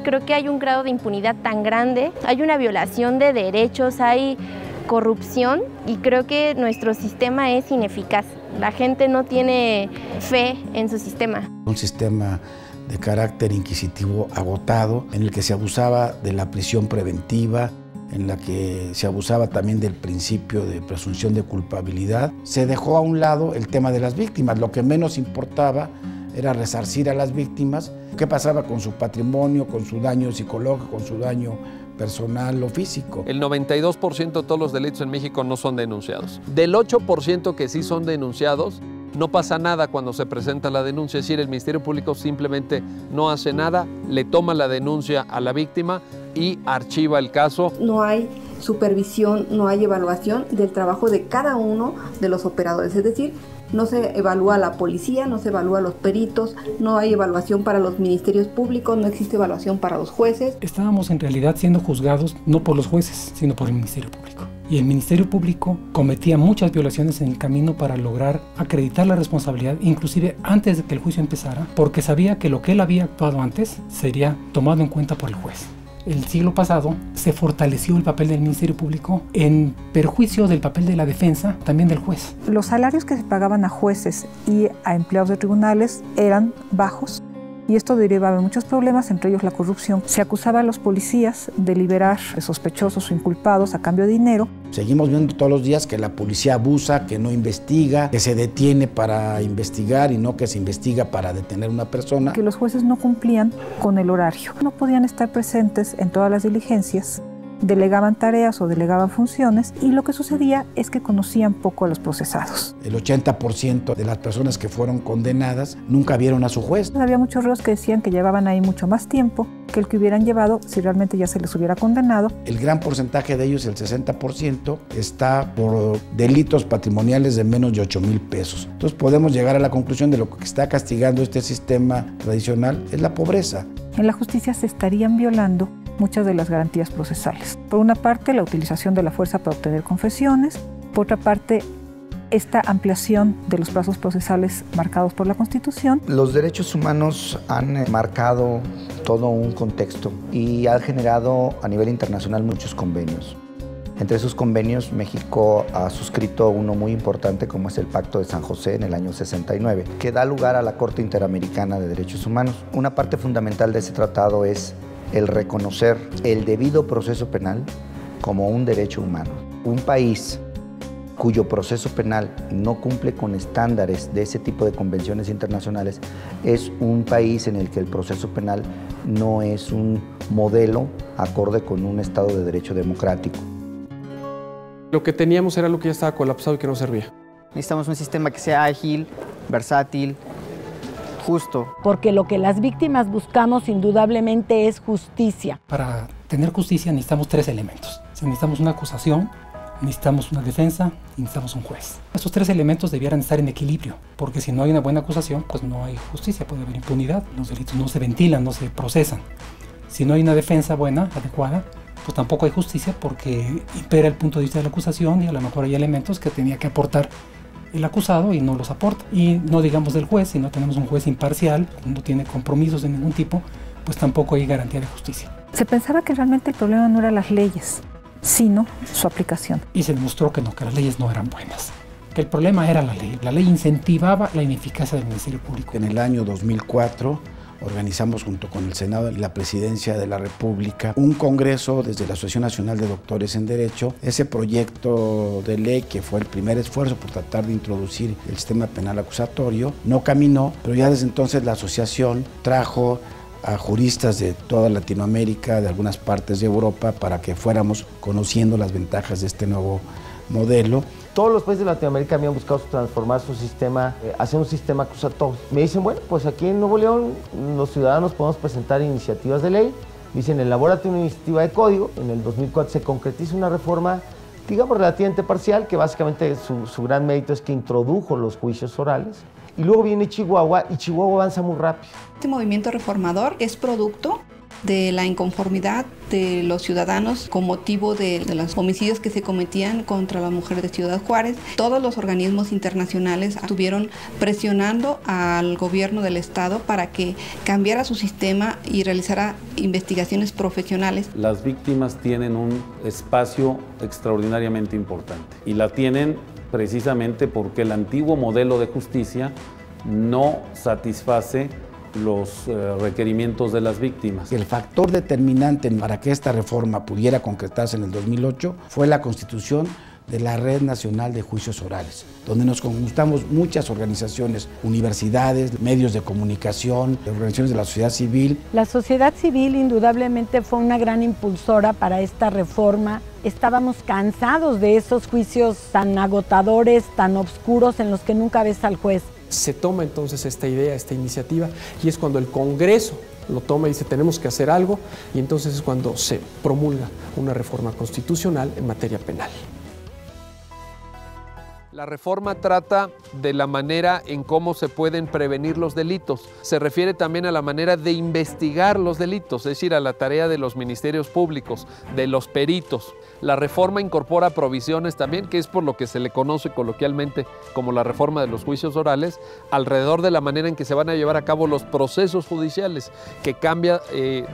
Creo que hay un grado de impunidad tan grande, hay una violación de derechos, hay corrupción y creo que nuestro sistema es ineficaz. La gente no tiene fe en su sistema. Un sistema de carácter inquisitivo agotado, en el que se abusaba de la prisión preventiva, en la que se abusaba también del principio de presunción de culpabilidad. Se dejó a un lado el tema de las víctimas. Lo que menos importaba era resarcir a las víctimas. ¿Qué pasaba con su patrimonio, con su daño psicológico, con su daño personal o físico? El 92% de todos los delitos en México no son denunciados. Del 8% que sí son denunciados, no pasa nada cuando se presenta la denuncia, es decir, el Ministerio Público simplemente no hace nada, le toma la denuncia a la víctima y archiva el caso. No hay supervisión, no hay evaluación del trabajo de cada uno de los operadores, es decir, no se evalúa a la policía, no se evalúa a los peritos, no hay evaluación para los ministerios públicos, no existe evaluación para los jueces. Estábamos en realidad siendo juzgados no por los jueces, sino por el Ministerio Público. Y el Ministerio Público cometía muchas violaciones en el camino para lograr acreditar la responsabilidad, inclusive antes de que el juicio empezara, porque sabía que lo que él había actuado antes sería tomado en cuenta por el juez. El siglo pasado se fortaleció el papel del Ministerio Público en perjuicio del papel de la defensa, también del juez. Los salarios que se pagaban a jueces y a empleados de tribunales eran bajos y esto derivaba de muchos problemas, entre ellos la corrupción. Se acusaba a los policías de liberar sospechosos o inculpados a cambio de dinero. Seguimos viendo todos los días que la policía abusa, que no investiga, que se detiene para investigar y no que se investiga para detener a una persona. Que los jueces no cumplían con el horario. No podían estar presentes en todas las diligencias, delegaban tareas o delegaban funciones y lo que sucedía es que conocían poco a los procesados. El 80% de las personas que fueron condenadas nunca vieron a su juez. Había muchos reos que decían que llevaban ahí mucho más tiempo que el que hubieran llevado si realmente ya se les hubiera condenado. El gran porcentaje de ellos, el 60%, está por delitos patrimoniales de menos de 8,000 pesos. Entonces podemos llegar a la conclusión de lo que está castigando este sistema tradicional es la pobreza. En la justicia se estarían violando muchas de las garantías procesales. Por una parte, la utilización de la fuerza para obtener confesiones. Por otra parte, esta ampliación de los plazos procesales marcados por la Constitución. Los derechos humanos han marcado todo un contexto y han generado a nivel internacional muchos convenios. Entre esos convenios, México ha suscrito uno muy importante como es el Pacto de San José en el año 69, que da lugar a la Corte Interamericana de Derechos Humanos. Una parte fundamental de ese tratado es el reconocer el debido proceso penal como un derecho humano. Un país cuyo proceso penal no cumple con estándares de ese tipo de convenciones internacionales es un país en el que el proceso penal no es un modelo acorde con un Estado de Derecho democrático. Lo que teníamos era lo que ya estaba colapsado y que no servía. Necesitamos un sistema que sea ágil, versátil, justo. Porque lo que las víctimas buscamos indudablemente es justicia. Para tener justicia necesitamos tres elementos. Necesitamos una acusación, necesitamos una defensa y necesitamos un juez. Estos tres elementos debieran estar en equilibrio, porque si no hay una buena acusación, pues no hay justicia, puede haber impunidad, los delitos no se ventilan, no se procesan. Si no hay una defensa buena, adecuada, pues tampoco hay justicia porque impera el punto de vista de la acusación y a lo mejor hay elementos que tenía que aportar el acusado y no los aporta. Y no digamos del juez, si no tenemos un juez imparcial, no tiene compromisos de ningún tipo, pues tampoco hay garantía de justicia. Se pensaba que realmente el problema no eran las leyes, sino su aplicación. Y se demostró que no, que las leyes no eran buenas, que el problema era la ley. La ley incentivaba la ineficacia del Ministerio Público. En el año 2004 organizamos junto con el Senado y la Presidencia de la República un congreso desde la Asociación Nacional de Doctores en Derecho. Ese proyecto de ley, que fue el primer esfuerzo por tratar de introducir el sistema penal acusatorio, no caminó, pero ya desde entonces la asociación trajo a juristas de toda Latinoamérica, de algunas partes de Europa, para que fuéramos conociendo las ventajas de este nuevo modelo. Todos los países de Latinoamérica habían buscado transformar su sistema, hacer un sistema acusatorio. Me dicen, bueno, pues aquí en Nuevo León los ciudadanos podemos presentar iniciativas de ley. Dicen, elabórate una iniciativa de código. En el 2004 se concretiza una reforma, digamos, relativamente parcial, que básicamente su gran mérito es que introdujo los juicios orales. Y luego viene Chihuahua, y Chihuahua avanza muy rápido. Este movimiento reformador es producto de la inconformidad de los ciudadanos con motivo de los homicidios que se cometían contra la mujer de Ciudad Juárez. Todos los organismos internacionales estuvieron presionando al gobierno del estado para que cambiara su sistema y realizara investigaciones profesionales. Las víctimas tienen un espacio extraordinariamente importante y la tienen precisamente porque el antiguo modelo de justicia no satisface los requerimientos de las víctimas. El factor determinante para que esta reforma pudiera concretarse en el 2008 fue la constitución de la Red Nacional de Juicios Orales, donde nos conjuntamos muchas organizaciones, universidades, medios de comunicación, organizaciones de la sociedad civil. La sociedad civil indudablemente fue una gran impulsora para esta reforma. Estábamos cansados de esos juicios tan agotadores, tan oscuros, en los que nunca ves al juez. Se toma entonces esta idea, esta iniciativa, y es cuando el Congreso lo toma y dice tenemos que hacer algo, y entonces es cuando se promulga una reforma constitucional en materia penal. La reforma trata de la manera en cómo se pueden prevenir los delitos. Se refiere también a la manera de investigar los delitos, es decir, a la tarea de los ministerios públicos, de los peritos. La reforma incorpora provisiones también, que es por lo que se le conoce coloquialmente como la reforma de los juicios orales, alrededor de la manera en que se van a llevar a cabo los procesos judiciales, que cambia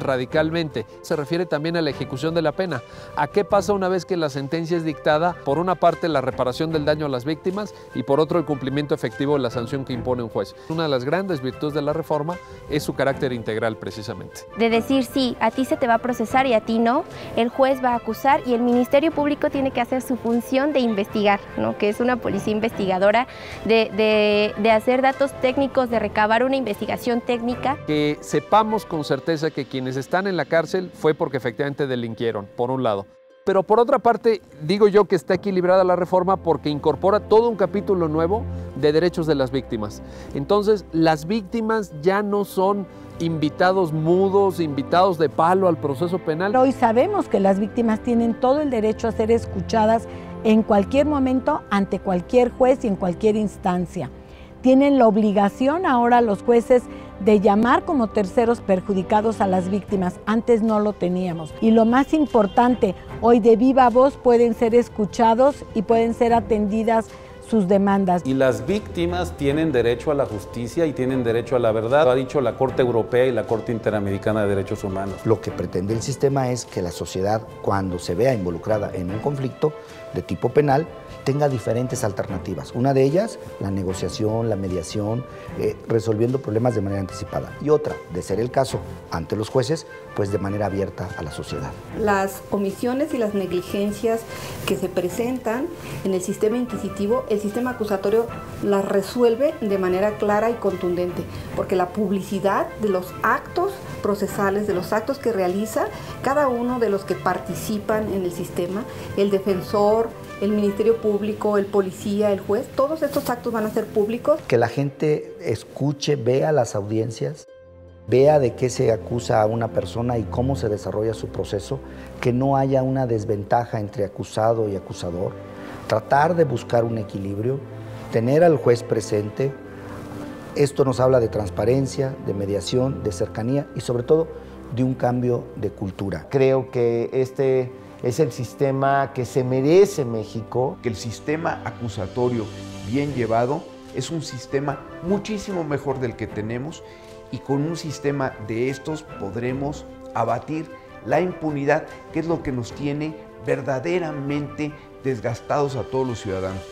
radicalmente. Se refiere también a la ejecución de la pena. ¿A qué pasa una vez que la sentencia es dictada? Por una parte, la reparación del daño a las víctimas y por otro, el cumplimiento efectivo de la sanción que impone un juez. Una de las grandes virtudes de la reforma es su carácter integral, precisamente. De decir, sí, a ti se te va a procesar y a ti no, el juez va a acusar y el Ministerio Público tiene que hacer su función de investigar, ¿no? Que es una policía investigadora, de hacer datos técnicos, de recabar una investigación técnica. Que sepamos con certeza que quienes están en la cárcel fue porque efectivamente delinquieron, por un lado. Pero por otra parte, digo yo que está equilibrada la reforma porque incorpora todo un capítulo nuevo de derechos de las víctimas. Entonces, las víctimas ya no son invitados mudos, invitados de palo al proceso penal. Hoy sabemos que las víctimas tienen todo el derecho a ser escuchadas en cualquier momento, ante cualquier juez y en cualquier instancia. Tienen la obligación ahora los jueces de llamar como terceros perjudicados a las víctimas. Antes no lo teníamos. Y lo más importante, hoy de viva voz pueden ser escuchados y pueden ser atendidas sus demandas. Y las víctimas tienen derecho a la justicia y tienen derecho a la verdad. Lo ha dicho la Corte Europea y la Corte Interamericana de Derechos Humanos. Lo que pretende el sistema es que la sociedad, cuando se vea involucrada en un conflicto de tipo penal, tenga diferentes alternativas. Una de ellas, la negociación, la mediación, resolviendo problemas de manera anticipada. Y otra, de ser el caso, ante los jueces, pues de manera abierta a la sociedad. Las omisiones y las negligencias que se presentan en el sistema inquisitivo, el sistema acusatorio las resuelve de manera clara y contundente, porque la publicidad de los actos procesales, de los actos que realiza cada uno de los que participan en el sistema, el defensor, el Ministerio Público, el policía, el juez, todos estos actos van a ser públicos. Que la gente escuche, vea las audiencias, vea de qué se acusa a una persona y cómo se desarrolla su proceso, que no haya una desventaja entre acusado y acusador, tratar de buscar un equilibrio, tener al juez presente. Esto nos habla de transparencia, de mediación, de cercanía y sobre todo de un cambio de cultura. Creo que este es el sistema que se merece México. Que el sistema acusatorio bien llevado es un sistema muchísimo mejor del que tenemos y con un sistema de estos podremos abatir la impunidad, que es lo que nos tiene verdaderamente desgastados a todos los ciudadanos.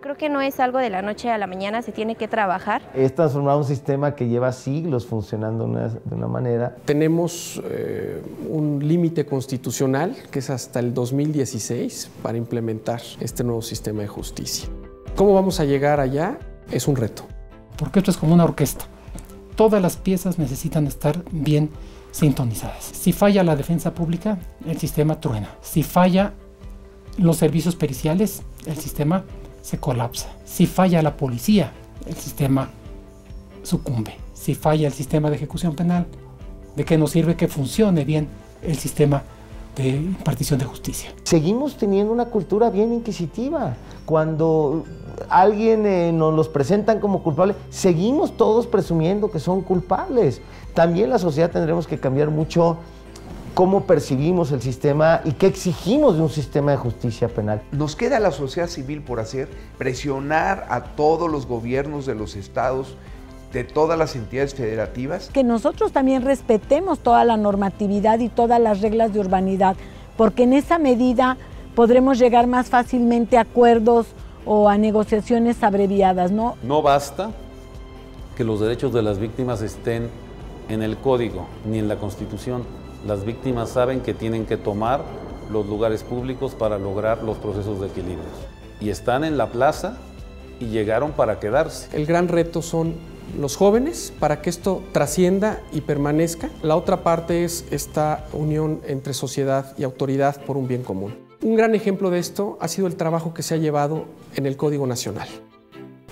Creo que no es algo de la noche a la mañana, se tiene que trabajar. Es transformar un sistema que lleva siglos funcionando de una manera. Tenemos un límite constitucional que es hasta el 2016 para implementar este nuevo sistema de justicia. ¿Cómo vamos a llegar allá? Es un reto. Porque esto es como una orquesta. Todas las piezas necesitan estar bien sintonizadas. Si falla la defensa pública, el sistema truena. Si falla los servicios periciales, el sistema se colapsa. Si falla la policía, el sistema sucumbe. Si falla el sistema de ejecución penal, ¿de qué nos sirve que funcione bien el sistema de impartición de justicia. Seguimos teniendo una cultura bien inquisitiva. Cuando alguien nos los presentan como culpables, seguimos todos presumiendo que son culpables. También la sociedad tendremos que cambiar mucho cómo percibimos el sistema y qué exigimos de un sistema de justicia penal. Nos queda la sociedad civil por hacer, presionar a todos los gobiernos de los estados, de todas las entidades federativas. Que nosotros también respetemos toda la normatividad y todas las reglas de urbanidad, porque en esa medida podremos llegar más fácilmente a acuerdos o a negociaciones abreviadas, ¿no? No basta que los derechos de las víctimas estén en el Código ni en la Constitución. Las víctimas saben que tienen que tomar los lugares públicos para lograr los procesos de equilibrio. Y están en la plaza y llegaron para quedarse. El gran reto son los jóvenes para que esto trascienda y permanezca. La otra parte es esta unión entre sociedad y autoridad por un bien común. Un gran ejemplo de esto ha sido el trabajo que se ha llevado en el Código Nacional,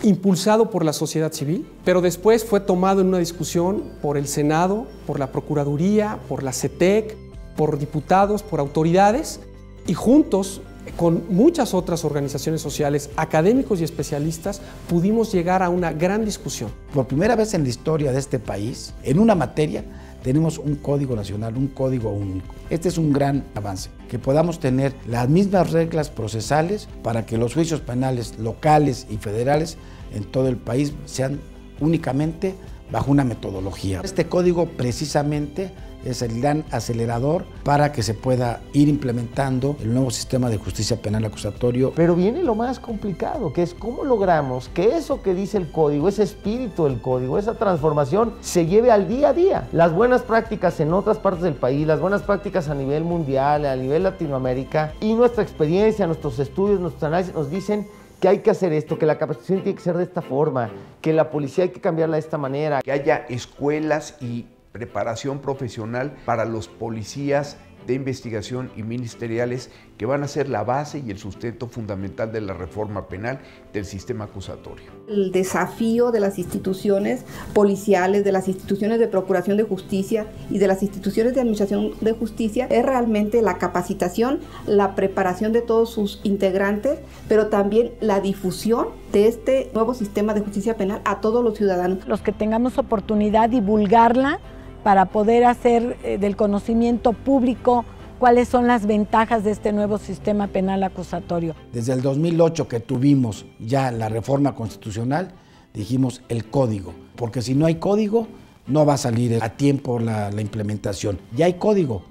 impulsado por la sociedad civil, pero después fue tomado en una discusión por el Senado, por la Procuraduría, por la CETEC, por diputados, por autoridades, y juntos, con muchas otras organizaciones sociales, académicos y especialistas, pudimos llegar a una gran discusión. Por primera vez en la historia de este país, en una materia, tenemos un código nacional, un código único. Este es un gran avance, que podamos tener las mismas reglas procesales para que los juicios penales locales y federales en todo el país sean únicamente bajo una metodología. Este código precisamente es el gran acelerador para que se pueda ir implementando el nuevo sistema de justicia penal acusatorio. Pero viene lo más complicado, que es cómo logramos que eso que dice el código, ese espíritu del código, esa transformación, se lleve al día a día. Las buenas prácticas en otras partes del país, las buenas prácticas a nivel mundial, a nivel Latinoamérica, y nuestra experiencia, nuestros estudios, nuestros análisis nos dicen que hay que hacer esto, que la capacitación tiene que ser de esta forma, que la policía hay que cambiarla de esta manera. Que haya escuelas y preparación profesional para los policías de investigación y ministeriales que van a ser la base y el sustento fundamental de la reforma penal del sistema acusatorio. El desafío de las instituciones policiales, de las instituciones de procuración de justicia y de las instituciones de administración de justicia es realmente la capacitación, la preparación de todos sus integrantes, pero también la difusión de este nuevo sistema de justicia penal a todos los ciudadanos. Los que tengamos oportunidad de divulgarla para poder hacer del conocimiento público cuáles son las ventajas de este nuevo sistema penal acusatorio. Desde el 2008 que tuvimos ya la reforma constitucional, dijimos el código, porque si no hay código, no va a salir a tiempo la implementación. Ya hay código,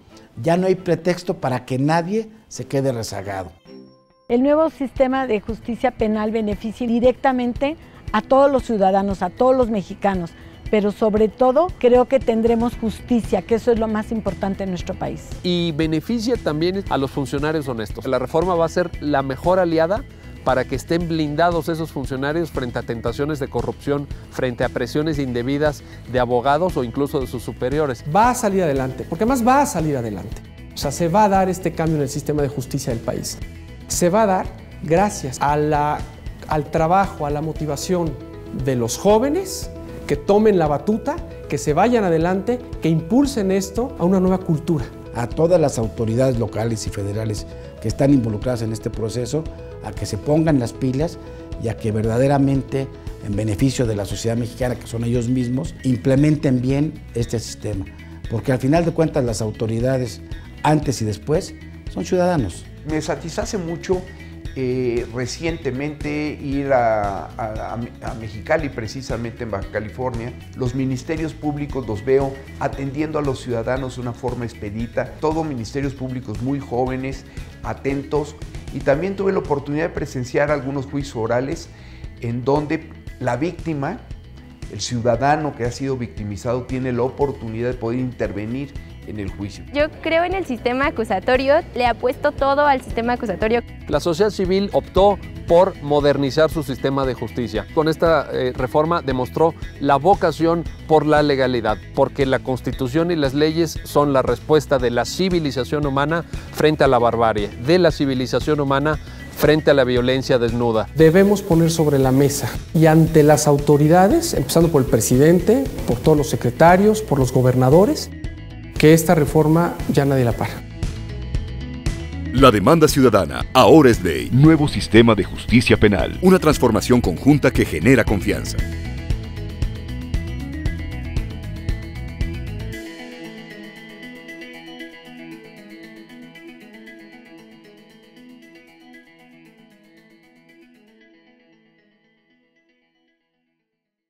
ya no hay pretexto para que nadie se quede rezagado. El nuevo sistema de justicia penal beneficia directamente a todos los ciudadanos, a todos los mexicanos, pero sobre todo creo que tendremos justicia, que eso es lo más importante en nuestro país. Y beneficia también a los funcionarios honestos. La reforma va a ser la mejor aliada para que estén blindados esos funcionarios frente a tentaciones de corrupción, frente a presiones indebidas de abogados o incluso de sus superiores. Va a salir adelante, porque además va a salir adelante. O sea, se va a dar este cambio en el sistema de justicia del país. Se va a dar gracias al trabajo, a la motivación de los jóvenes, que tomen la batuta, que se vayan adelante, que impulsen esto a una nueva cultura. A todas las autoridades locales y federales que están involucradas en este proceso, a que se pongan las pilas y a que verdaderamente, en beneficio de la sociedad mexicana, que son ellos mismos, implementen bien este sistema. Porque al final de cuentas las autoridades, antes y después, son ciudadanos. Me satisface mucho recientemente ir a Mexicali, precisamente en Baja California. Los ministerios públicos los veo atendiendo a los ciudadanos de una forma expedita, todos ministerios públicos muy jóvenes, atentos, y también tuve la oportunidad de presenciar algunos juicios orales en donde la víctima, el ciudadano que ha sido victimizado, tiene la oportunidad de poder intervenir en el juicio. Yo creo en el sistema acusatorio, le apuesto todo al sistema acusatorio. La sociedad civil optó por modernizar su sistema de justicia. Con esta reforma demostró la vocación por la legalidad, porque la Constitución y las leyes son la respuesta de la civilización humana frente a la barbarie, de la civilización humana frente a la violencia desnuda. Debemos poner sobre la mesa y ante las autoridades, empezando por el presidente, por todos los secretarios, por los gobernadores, que esta reforma ya nadie la para. La demanda ciudadana ahora es ley. Nuevo sistema de justicia penal. Una transformación conjunta que genera confianza.